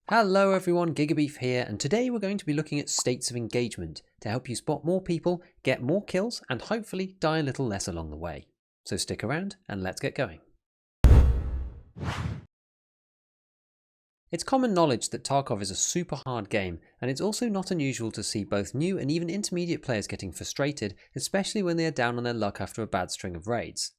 Hello everyone, Gigabeef here, and today we're going to be looking at states of engagement to help you spot more people, get more kills, and hopefully die a little less along the way. So stick around and let's get going. It's common knowledge that Tarkov is a super hard game, and it's also not unusual to see both new and even intermediate players getting frustrated, especially when they are down on their luck after a bad string of raids.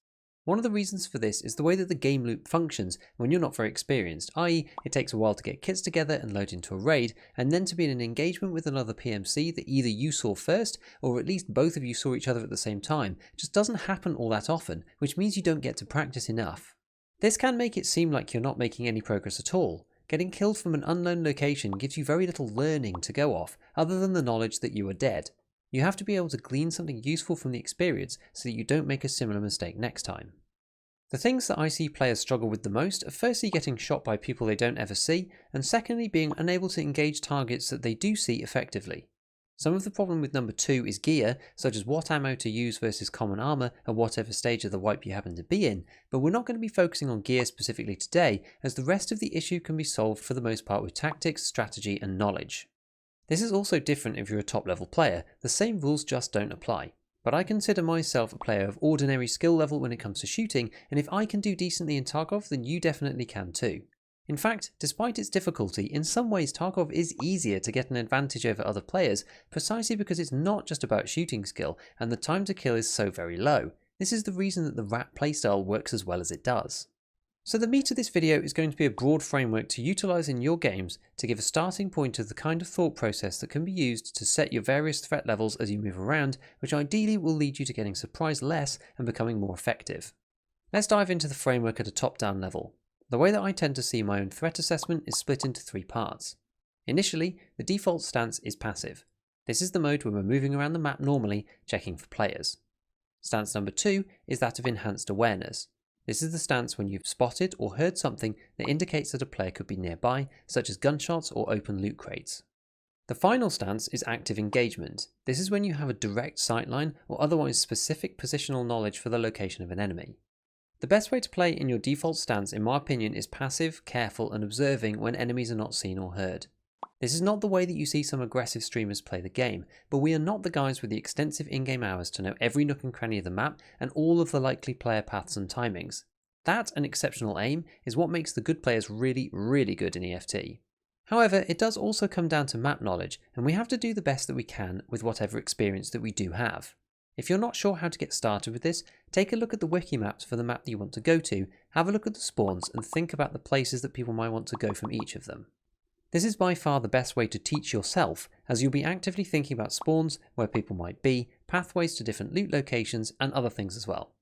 One of the reasons for this is the way that the game loop functions when you're not very experienced, i.e. it takes a while to get kits together and load into a raid, and then to be in an engagement with another PMC that either you saw first, or at least both of you saw each other at the same time, just doesn't happen all that often, which means you don't get to practice enough. This can make it seem like you're not making any progress at all. Getting killed from an unknown location gives you very little learning to go off, other than the knowledge that you are dead. You have to be able to glean something useful from the experience so that you don't make a similar mistake next time. The things that I see players struggle with the most are firstly getting shot by people they don't ever see, and secondly being unable to engage targets that they do see effectively. Some of the problem with number 2 is gear, such as what ammo to use versus common armour at whatever stage of the wipe you happen to be in, but we're not going to be focusing on gear specifically today, as the rest of the issue can be solved for the most part with tactics, strategy and knowledge. This is also different if you're a top level player, the same rules just don't apply. But I consider myself a player of ordinary skill level when it comes to shooting, and if I can do decently in Tarkov, then you definitely can too. In fact, despite its difficulty, in some ways Tarkov is easier to get an advantage over other players, precisely because it's not just about shooting skill, and the time to kill is so very low. This is the reason that the rat playstyle works as well as it does. So the meat of this video is going to be a broad framework to utilise in your games to give a starting point of the kind of thought process that can be used to set your various threat levels as you move around, which ideally will lead you to getting surprised less and becoming more effective. Let's dive into the framework at a top-down level. The way that I tend to see my own threat assessment is split into 3 parts. Initially, the default stance is passive. This is the mode when we're moving around the map normally, checking for players. Stance number 2 is that of enhanced awareness. This is the stance when you've spotted or heard something that indicates that a player could be nearby, such as gunshots or open loot crates. The final stance is active engagement. This is when you have a direct sightline or otherwise specific positional knowledge for the location of an enemy. The best way to play in your default stance, in my opinion, is passive, careful and observing when enemies are not seen or heard. This is not the way that you see some aggressive streamers play the game, but we are not the guys with the extensive in-game hours to know every nook and cranny of the map and all of the likely player paths and timings. That and exceptional aim is what makes the good players really, really good in EFT. However, it does also come down to map knowledge, and we have to do the best that we can with whatever experience that we do have. If you're not sure how to get started with this, take a look at the wiki maps for the map that you want to go to, have a look at the spawns and think about the places that people might want to go from each of them. This is by far the best way to teach yourself, as you'll be actively thinking about spawns, where people might be, pathways to different loot locations and other things as well.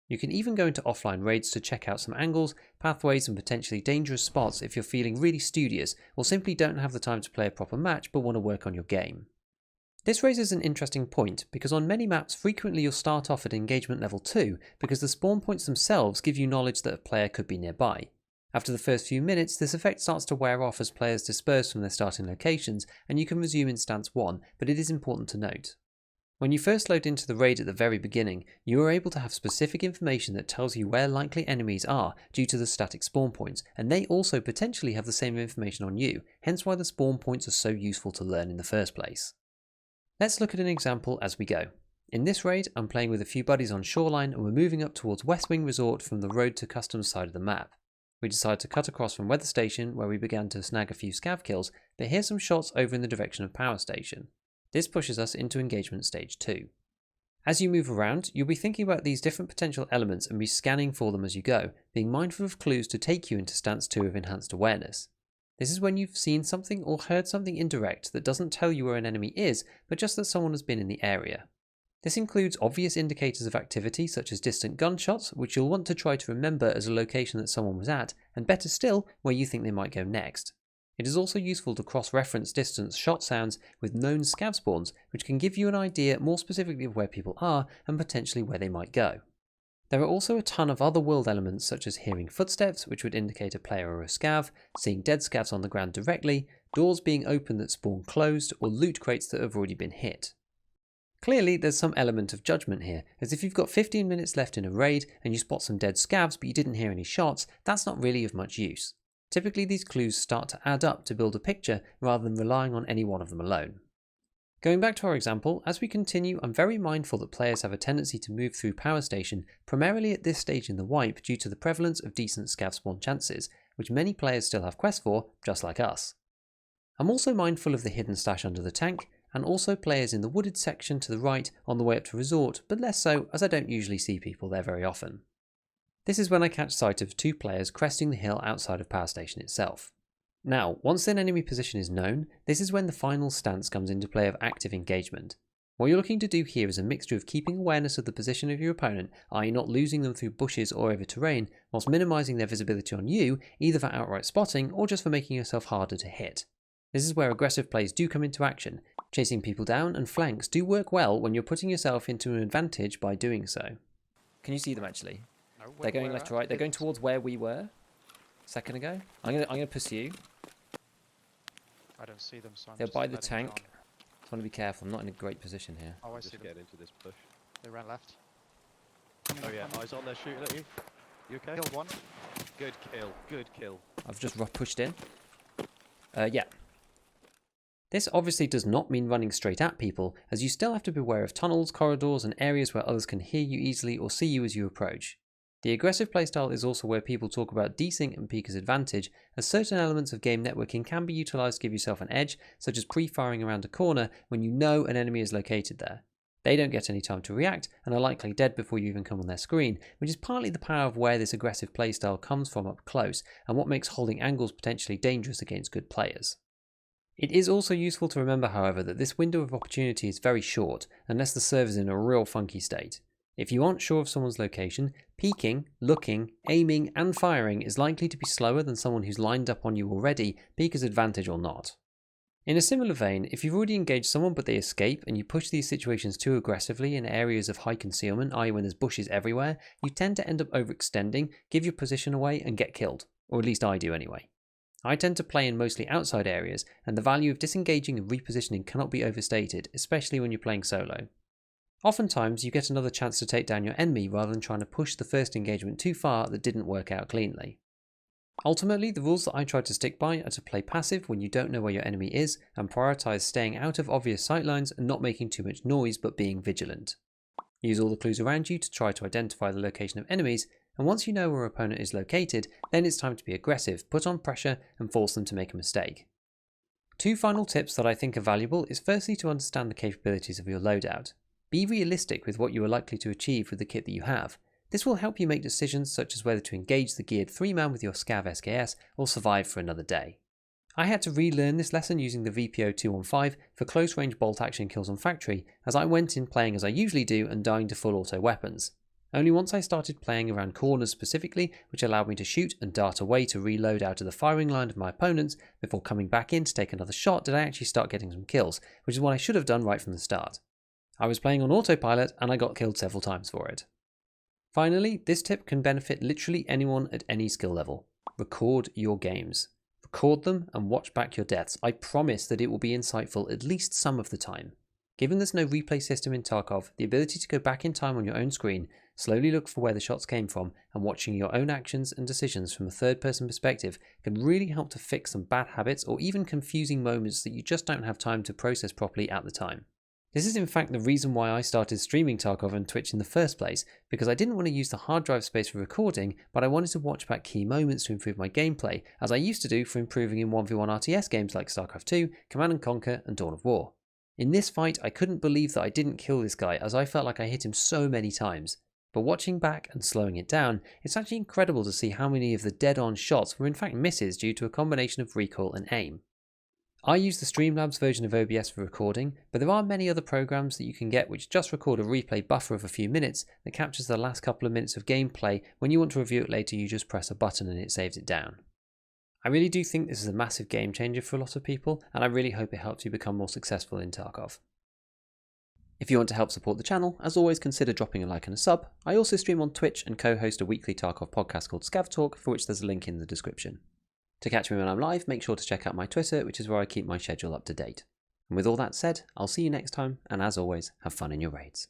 You can even go into offline raids to check out some angles, pathways and potentially dangerous spots if you're feeling really studious or simply don't have the time to play a proper match but want to work on your game. This raises an interesting point, because on many maps frequently you'll start off at engagement level 2 because the spawn points themselves give you knowledge that a player could be nearby. After the first few minutes, this effect starts to wear off as players disperse from their starting locations and you can resume in stance 1, but it is important to note. When you first load into the raid at the very beginning, you are able to have specific information that tells you where likely enemies are due to the static spawn points, and they also potentially have the same information on you, hence why the spawn points are so useful to learn in the first place. Let's look at an example as we go. In this raid, I'm playing with a few buddies on Shoreline and we're moving up towards West Wing Resort from the road to customs side of the map. We decide to cut across from Weather Station, where we began to snag a few scav kills, but hear some shots over in the direction of Power Station. This pushes us into engagement stage 2. As you move around, you'll be thinking about these different potential elements and be scanning for them as you go, being mindful of clues to take you into stance 2 of enhanced awareness. This is when you've seen something or heard something indirect that doesn't tell you where an enemy is, but just that someone has been in the area. This includes obvious indicators of activity such as distant gunshots, which you'll want to try to remember as a location that someone was at, and better still, where you think they might go next. It is also useful to cross-reference distance shot sounds with known scav spawns, which can give you an idea more specifically of where people are and potentially where they might go. There are also a ton of other world elements such as hearing footsteps, which would indicate a player or a scav, seeing dead scavs on the ground directly, doors being open that spawn closed, or loot crates that have already been hit. Clearly there's some element of judgment here, as if you've got 15 minutes left in a raid and you spot some dead scavs but you didn't hear any shots, that's not really of much use. Typically these clues start to add up to build a picture rather than relying on any one of them alone. Going back to our example, as we continue, I'm very mindful that players have a tendency to move through Power Station primarily at this stage in the wipe due to the prevalence of decent scav spawn chances, which many players still have quests for, just like us. I'm also mindful of the hidden stash under the tank, and also players in the wooded section to the right on the way up to Resort, but less so as I don't usually see people there very often. This is when I catch sight of 2 players cresting the hill outside of Power Station itself. Now, once an enemy position is known, this is when the final stance comes into play of active engagement. What you're looking to do here is a mixture of keeping awareness of the position of your opponent, i.e. not losing them through bushes or over terrain, whilst minimising their visibility on you, either for outright spotting or just for making yourself harder to hit. This is where aggressive plays do come into action. Chasing people down and flanks do work well when you're putting yourself into an advantage by doing so. Can you see them actually? No, They're going left to right. They're going towards where we were a second ago. I'm gonna pursue. I don't see them, so I'm They're just by the letting tank. it I want to be careful. I'm not in a great position here. on. Oh, I see Just them. get into this push. They ran left. Oh yeah, eyes on there shooting at you. You okay? Killed one. Good kill, good kill. I've just pushed in. Yeah. This obviously does not mean running straight at people, as you still have to be aware of tunnels, corridors, and areas where others can hear you easily or see you as you approach. The aggressive playstyle is also where people talk about desync and peek as advantage, as certain elements of game networking can be utilised to give yourself an edge, such as pre-firing around a corner when you know an enemy is located there. They don't get any time to react and are likely dead before you even come on their screen, which is partly the power of where this aggressive playstyle comes from up close, and what makes holding angles potentially dangerous against good players. It is also useful to remember, however, that this window of opportunity is very short, unless the server's in a real funky state. If you aren't sure of someone's location, peeking, looking, aiming and firing is likely to be slower than someone who's lined up on you already, peek as advantage or not. In a similar vein, if you've already engaged someone but they escape and you push these situations too aggressively in areas of high concealment, i.e. when there's bushes everywhere, you tend to end up overextending, give your position away and get killed. Or at least I do anyway. I tend to play in mostly outside areas, and the value of disengaging and repositioning cannot be overstated, especially when you're playing solo. Oftentimes, you get another chance to take down your enemy rather than trying to push the first engagement too far that didn't work out cleanly. Ultimately, the rules that I try to stick by are to play passive when you don't know where your enemy is, and prioritise staying out of obvious sightlines and not making too much noise but being vigilant. Use all the clues around you to try to identify the location of enemies, and once you know where your opponent is located, then it's time to be aggressive, put on pressure and force them to make a mistake. 2 final tips that I think are valuable is firstly to understand the capabilities of your loadout. Be realistic with what you are likely to achieve with the kit that you have. This will help you make decisions such as whether to engage the geared 3-man with your Scav SKS or survive for another day. I had to relearn this lesson using the VPO 215 for close range bolt action kills on factory, as I went in playing as I usually do and dying to full auto weapons. Only once I started playing around corners specifically, which allowed me to shoot and dart away to reload out of the firing line of my opponents before coming back in to take another shot, did I actually start getting some kills, which is what I should have done right from the start. I was playing on autopilot and I got killed several times for it. Finally, this tip can benefit literally anyone at any skill level. Record your games. Record them and watch back your deaths. I promise that it will be insightful at least some of the time. Given there's no replay system in Tarkov, the ability to go back in time on your own screen, slowly look for where the shots came from, and watching your own actions and decisions from a third-person perspective can really help to fix some bad habits or even confusing moments that you just don't have time to process properly at the time. This is in fact the reason why I started streaming Tarkov on Twitch in the first place, because I didn't want to use the hard drive space for recording, but I wanted to watch back key moments to improve my gameplay, as I used to do for improving in 1v1 RTS games like StarCraft 2, Command & Conquer and Dawn of War. In this fight, I couldn't believe that I didn't kill this guy, as I felt like I hit him so many times. But watching back and slowing it down, it's actually incredible to see how many of the dead-on shots were in fact misses due to a combination of recoil and aim. I use the Streamlabs version of OBS for recording, but there are many other programs that you can get which just record a replay buffer of a few minutes that captures the last couple of minutes of gameplay. When you want to review it later, you just press a button and it saves it down. I really do think this is a massive game changer for a lot of people, and I really hope it helps you become more successful in Tarkov. If you want to help support the channel, as always consider dropping a like and a sub. I also stream on Twitch and co-host a weekly Tarkov podcast called Scav Talk, for which there's a link in the description. To catch me when I'm live, make sure to check out my Twitter, which is where I keep my schedule up to date. And with all that said, I'll see you next time, and as always, have fun in your raids.